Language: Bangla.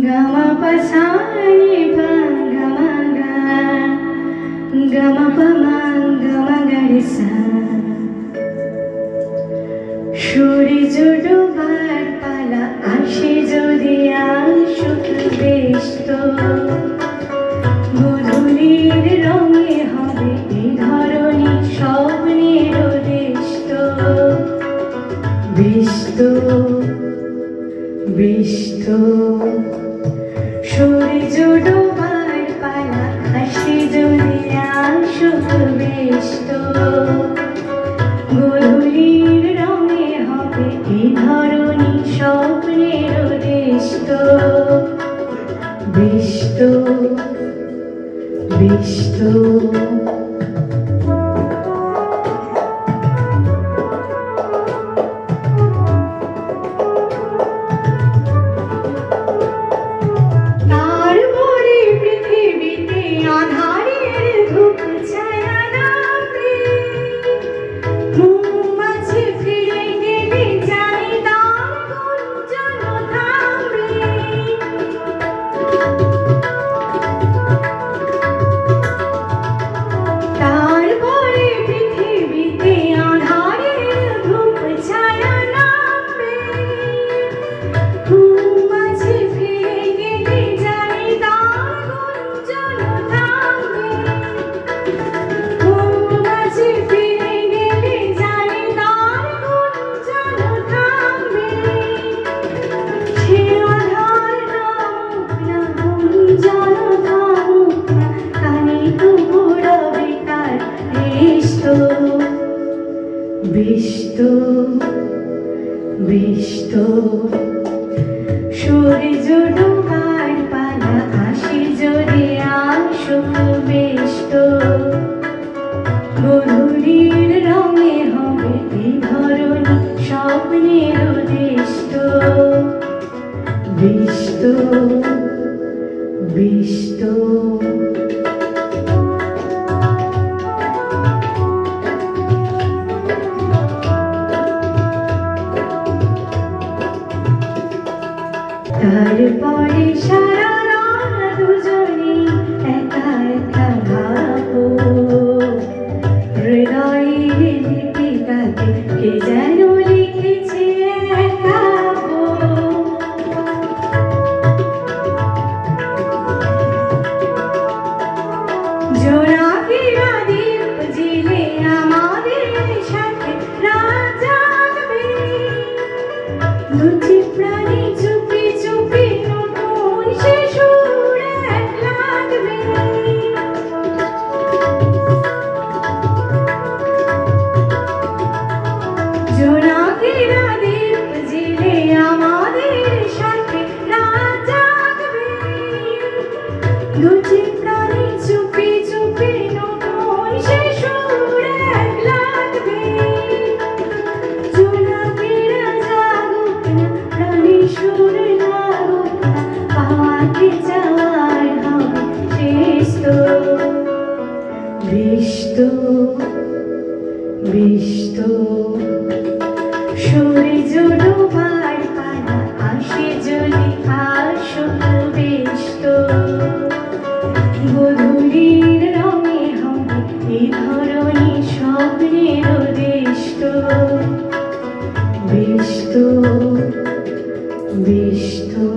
Gama pasani pa gama ga gama pa ma gama ga re sa সূর্য ডোবার পালা আসে যদি আসুক বেশ তো মধুরীর রঙে হবে এই ধরনী স্বপ্নের দেশ তো বেশ তো বেশ তো সূর্য ডোবার পালা আসে যদি আসুক বেশ তো মধুরীর রঙে হবে এই ধরনী স্বপ্নের দেশ তো বেশ তো বেশ তো বেশ তো বেশ তো সূর্য ডোবার পালা আসে যদি আসুক বেশ তো মধুরীর রঙে হবে এই ধরনী স্বপ্নের দেশ তো বেশ তো বেশ তো তারপরে সারা রাত দুজনে একা একা ভাবো হৃদয়ের লিপিকাতে কে যেন লিখেছে একা জোনাকিরা দ্বীপ জেলে আমাদের সাথে রাত জাগবে দুটি প্রাণী চুপি চুপি নতুন সে সুরে লাগবে জোনাকিরা দ্বীপ জেলে আমাদের সাথে রাত জাগবে দুটি প্রাণী চুপি চুপি নতুন সে সুরে লাগবে জোনাকিরা জাগুক না প্রাণী সুর লাগুক না পাওয়াকে যাওয়ার হবে শেষ তো বেশ তো বেশ তো সূর্য ডোবার পালা আসে যদি আসুক বেশ তো মধুরীর রঙে হবে এই ধরনী স্বপ্নের দেশ তো বেশ তো বেশ তো।